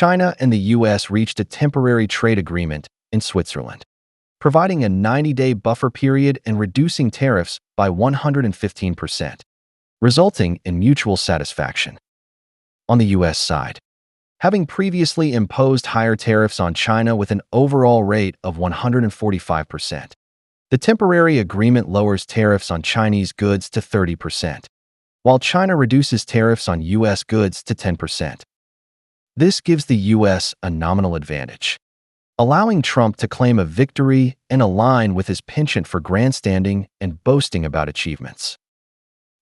China and the U.S. reached a temporary trade agreement in Switzerland, providing a 90-day buffer period and reducing tariffs by 115%, resulting in mutual satisfaction. On the U.S. side, having previously imposed higher tariffs on China with an overall rate of 145%, the temporary agreement lowers tariffs on Chinese goods to 30%, while China reduces tariffs on U.S. goods to 10%. This gives the U.S. a nominal advantage, allowing Trump to claim a victory and align with his penchant for grandstanding and boasting about achievements.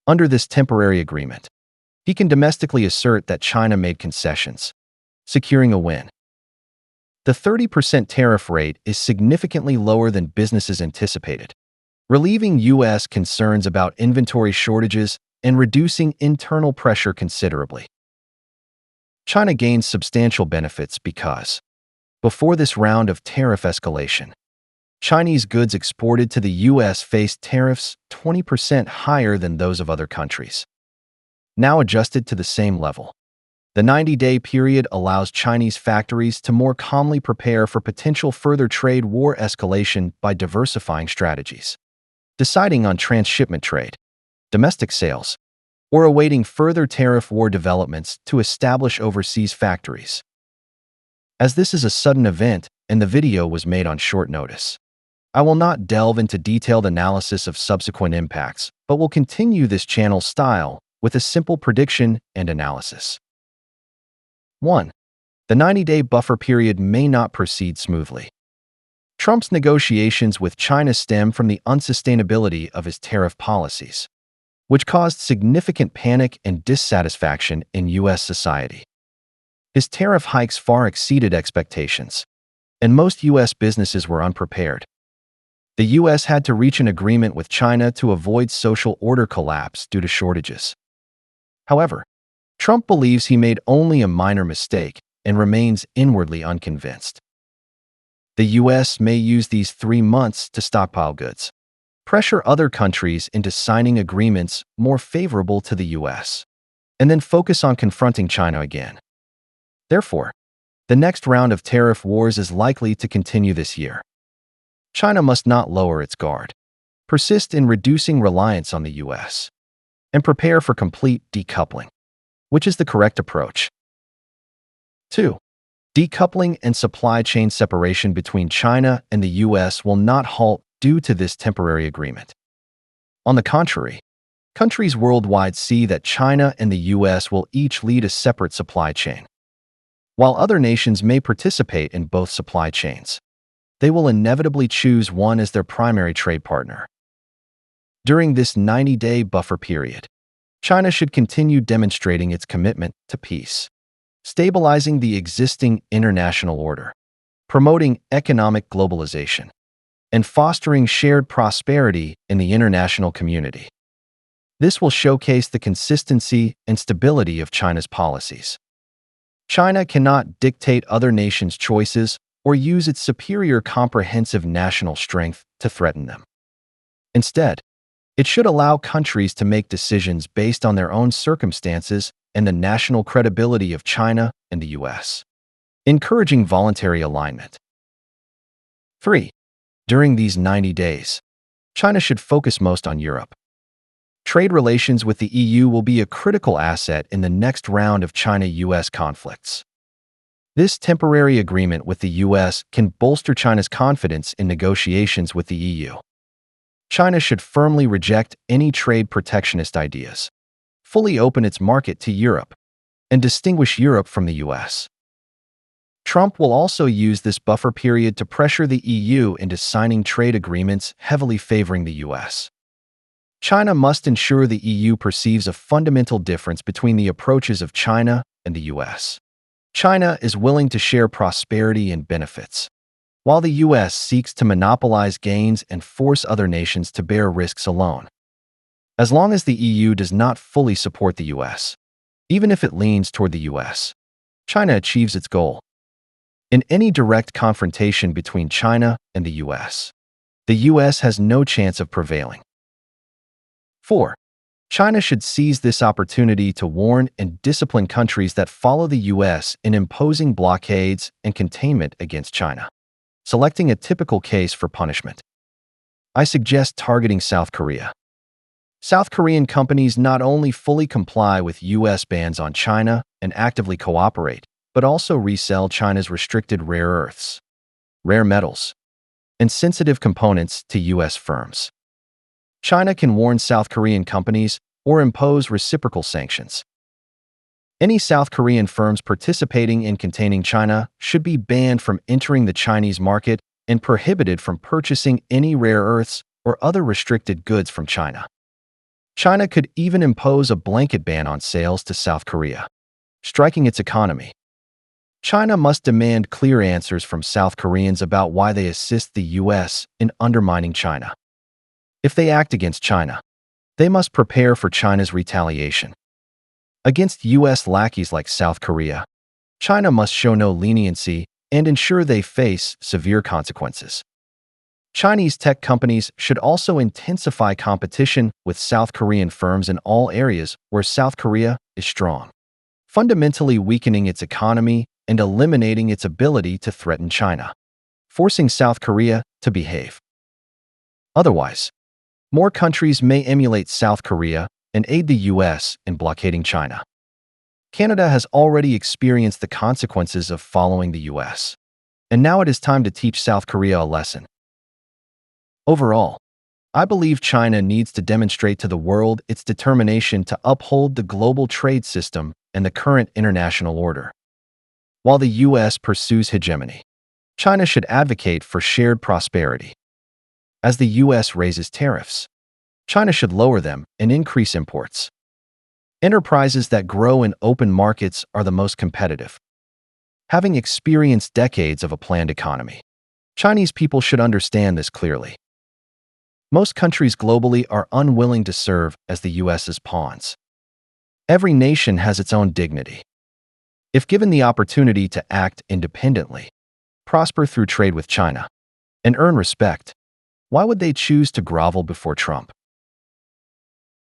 Under this temporary agreement, he can domestically assert that China made concessions, securing a win. The 30% tariff rate is significantly lower than businesses anticipated, relieving U.S. concerns about inventory shortages and reducing internal pressure considerably. China gains substantial benefits because, before this round of tariff escalation, Chinese goods exported to the U.S. faced tariffs 20% higher than those of other countries. Now adjusted to the same level, the 90-day period allows Chinese factories to more calmly prepare for potential further trade war escalation by diversifying strategies, deciding on transshipment trade, domestic sales, or awaiting further tariff war developments to establish overseas factories. As this is a sudden event and the video was made on short notice, I will not delve into detailed analysis of subsequent impacts, but will continue this channel style with a simple prediction and analysis. 1. The 90-day buffer period may not proceed smoothly. Trump's negotiations with China stem from the unsustainability of his tariff policies, which caused significant panic and dissatisfaction in U.S. society. His tariff hikes far exceeded expectations, and most U.S. businesses were unprepared. The U.S. had to reach an agreement with China to avoid social order collapse due to shortages. However, Trump believes he made only a minor mistake and remains inwardly unconvinced. The U.S. may use these 3 months to stockpile goods, pressure other countries into signing agreements more favorable to the U.S., and then focus on confronting China again. Therefore, the next round of tariff wars is likely to continue this year. China must not lower its guard, persist in reducing reliance on the U.S., and prepare for complete decoupling, which is the correct approach. 2. Decoupling and supply chain separation between China and the U.S. will not halt due to this temporary agreement. On the contrary, countries worldwide see that China and the U.S. will each lead a separate supply chain. While other nations may participate in both supply chains, they will inevitably choose one as their primary trade partner. During this 90-day buffer period, China should continue demonstrating its commitment to peace, stabilizing the existing international order, promoting economic globalization, and fostering shared prosperity in the international community. This will showcase the consistency and stability of China's policies. China cannot dictate other nations' choices or use its superior comprehensive national strength to threaten them. Instead, it should allow countries to make decisions based on their own circumstances and the national credibility of China and the U.S., encouraging voluntary alignment. 3. During these 90 days, China should focus most on Europe. Trade relations with the EU will be a critical asset in the next round of China-US conflicts. This temporary agreement with the U.S. can bolster China's confidence in negotiations with the EU. China should firmly reject any trade protectionist ideas, fully open its market to Europe, and distinguish Europe from the U.S. Trump will also use this buffer period to pressure the EU into signing trade agreements heavily favoring the U.S. China must ensure the EU perceives a fundamental difference between the approaches of China and the U.S. China is willing to share prosperity and benefits, while the U.S. seeks to monopolize gains and force other nations to bear risks alone. As long as the EU does not fully support the U.S., even if it leans toward the U.S., China achieves its goal. In any direct confrontation between China and the U.S. has no chance of prevailing. 4. China should seize this opportunity to warn and discipline countries that follow the U.S. in imposing blockades and containment against China. Selecting a typical case for punishment. I suggest targeting South Korea. South Korean companies not only fully comply with U.S. bans on China and actively cooperate, but also resell China's restricted rare earths, rare metals, and sensitive components to U.S. firms. China can warn South Korean companies or impose reciprocal sanctions. Any South Korean firms participating in containing China should be banned from entering the Chinese market and prohibited from purchasing any rare earths or other restricted goods from China. China could even impose a blanket ban on sales to South Korea, striking its economy. China must demand clear answers from South Koreans about why they assist the U.S. in undermining China. If they act against China, they must prepare for China's retaliation. Against U.S. lackeys like South Korea, China must show no leniency and ensure they face severe consequences. Chinese tech companies should also intensify competition with South Korean firms in all areas where South Korea is strong, fundamentally weakening its economy and eliminating its ability to threaten China, forcing South Korea to behave. Otherwise, more countries may emulate South Korea and aid the U.S. in blockading China. Canada has already experienced the consequences of following the U.S., and now it is time to teach South Korea a lesson. Overall, I believe China needs to demonstrate to the world its determination to uphold the global trade system and the current international order. While the U.S. pursues hegemony, China should advocate for shared prosperity. As the U.S. raises tariffs, China should lower them and increase imports. Enterprises that grow in open markets are the most competitive. Having experienced decades of a planned economy, Chinese people should understand this clearly. Most countries globally are unwilling to serve as the U.S.'s pawns. Every nation has its own dignity. If given the opportunity to act independently, prosper through trade with China, and earn respect, why would they choose to grovel before Trump?